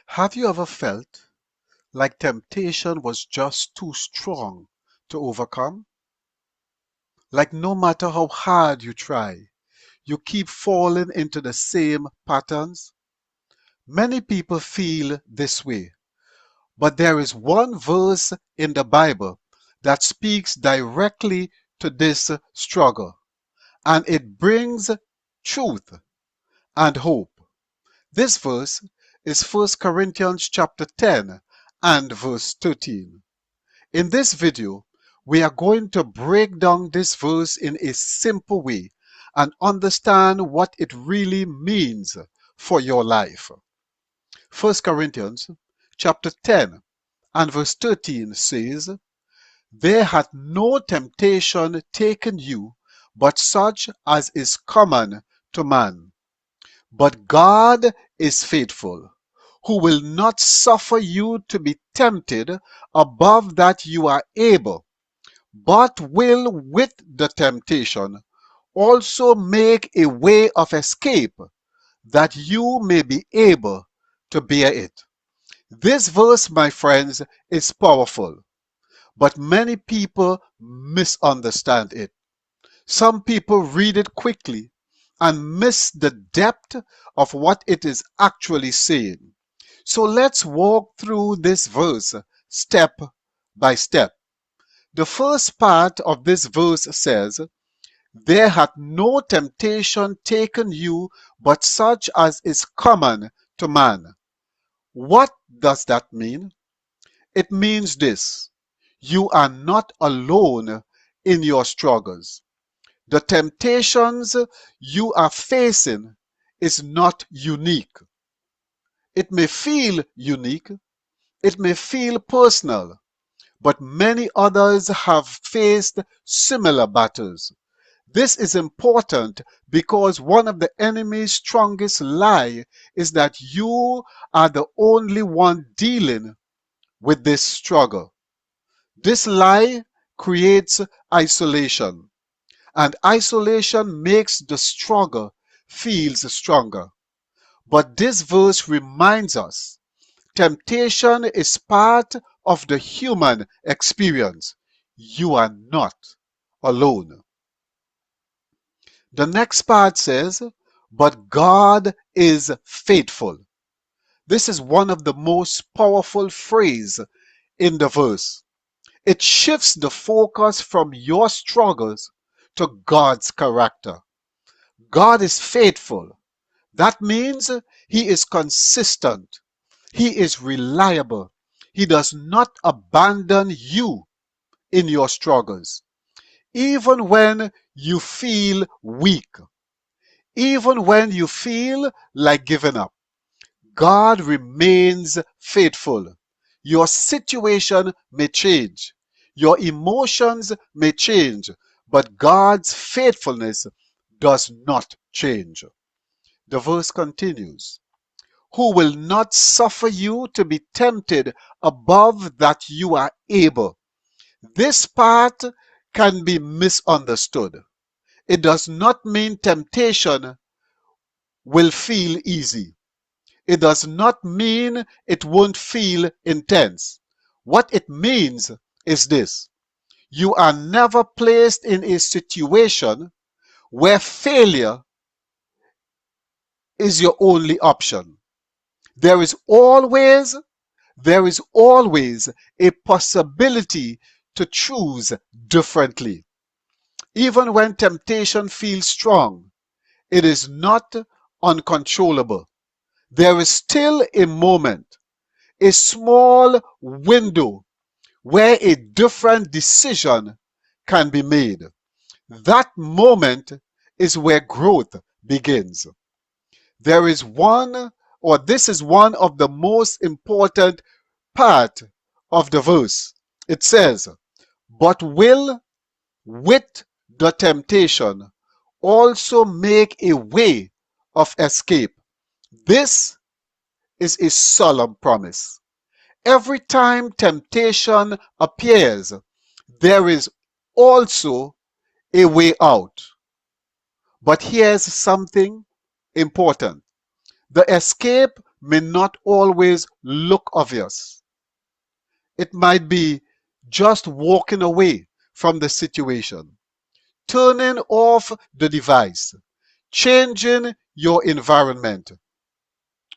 Have you ever felt like temptation was just too strong to overcome? Like no matter how hard you try, you keep falling into the same patterns? Many people feel this way, but there is one verse in the Bible that speaks directly to this struggle, and it brings truth and hope. This verse is 1 Corinthians chapter 10 and verse 13. In this video, we are going to break down this verse in a simple way and understand what it really means for your life. 1 Corinthians chapter 10 and verse 13 says, "There hath no temptation taken you but such as is common to man. But God is faithful, who will not suffer you to be tempted above that you are able, but will with the temptation also make a way of escape, that you may be able to bear it." This verse, my friends, is powerful, but many people misunderstand it. Some people read it quickly and miss the depth of what it is actually saying. So let's walk through this verse step by step. The first part of this verse says, "There hath no temptation taken you but such as is common to man." What does that mean? It means this: you are not alone in your struggles. The temptations you are facing is not unique. It may feel unique, it may feel personal, but many others have faced similar battles. This is important because one of the enemy's strongest lie is that you are the only one dealing with this struggle. This lie creates isolation, and isolation makes the struggle feels stronger. But this verse reminds us temptation is part of the human experience. You are not alone. The next part says, "But God is faithful." This is one of the most powerful phrases in the verse. It shifts the focus from your struggles to God's character. God is faithful. That means He is consistent. He is reliable. He does not abandon you in your struggles. Even when you feel weak, even when you feel like giving up, God remains faithful. Your situation may change, your emotions may change, but God's faithfulness does not change. The verse continues, "Who will not suffer you to be tempted above that you are able." This part can be misunderstood. It does not mean temptation will feel easy. It does not mean it won't feel intense. What it means is this: you are never placed in a situation where failure is your only option. There is always, there is always a possibility to choose differently. Even when temptation feels strong, it is not uncontrollable. There is still a moment, a small window where a different decision can be made. That moment is where growth begins. There is one, or this is one of the most important part of the verse. It says, "But will with the temptation also make a way of escape." This is a solemn promise. Every time temptation appears, there is also a way out. But here's something important: the escape may not always look obvious. It might be just walking away from the situation, turning off the device, changing your environment,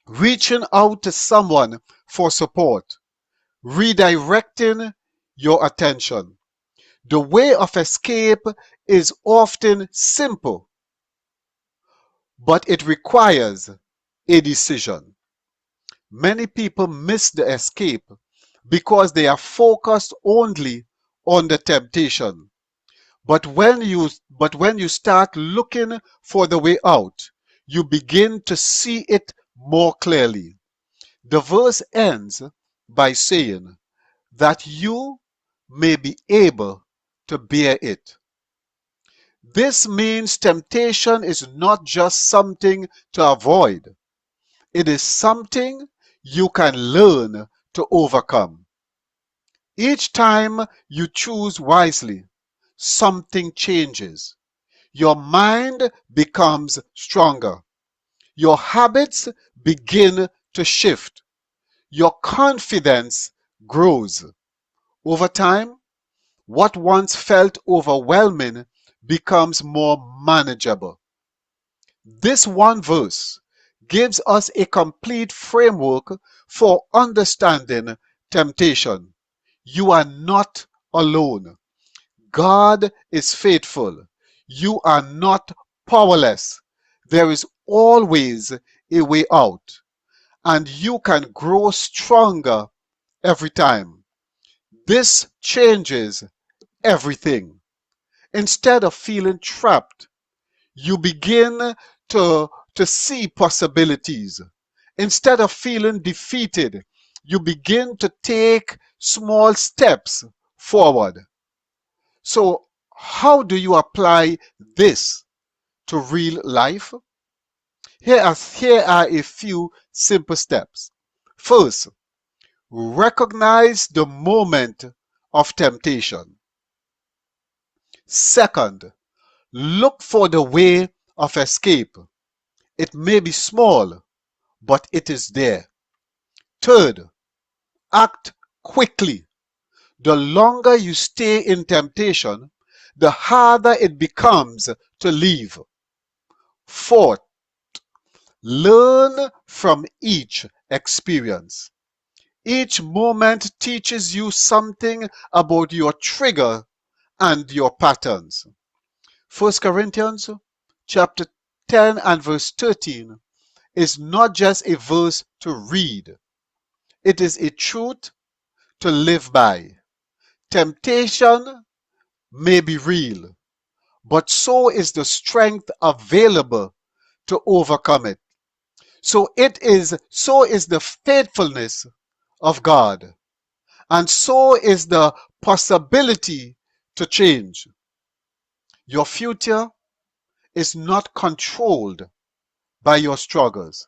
reaching out to someone for support, redirecting your attention. The way of escape is often simple, but it requires a decision. Many people miss the escape because they are focused only on the temptation. But when you start looking for the way out, you begin to see it more clearly. The verse ends by saying that you may be able to bear it. This means temptation is not just something to avoid. It is something you can learn to overcome. Each time you choose wisely, something changes. Your mind becomes stronger. Your habits begin to shift. Your confidence grows. Over time, what once felt overwhelming becomes more manageable. This one verse gives us a complete framework for understanding temptation. You are not alone. God is faithful. You are not powerless. There is always a way out, and you can grow stronger every time. This changes everything. Instead of feeling trapped, you begin to see possibilities. Instead of feeling defeated, you begin to take small steps forward. So, how do you apply this to real life? Here are a few simple steps. First, recognize the moment of temptation. Second, look for the way of escape. It may be small, but it is there. Third, act quickly. The longer you stay in temptation, the harder it becomes to leave. Fourth, learn from each experience. Each moment teaches you something about your trigger and your patterns. 1 Corinthians chapter 10 and verse 13 is not just a verse to read. It is a truth to live by. Temptation may be real, but so is the strength available to overcome it. So is the faithfulness of God, and so is the possibility to change. Your future is not controlled by your struggles.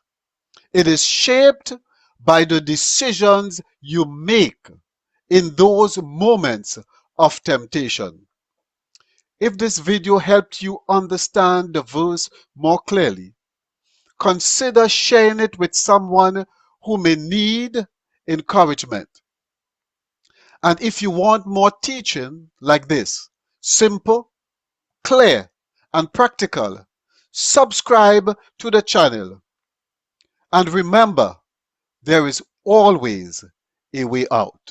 It is shaped by the decisions you make in those moments of temptation. If this video helped you understand the verse more clearly, consider sharing it with someone who may need encouragement. And if you want more teaching like this, simple, clear, and practical, subscribe to the channel. And remember, there is always a way out.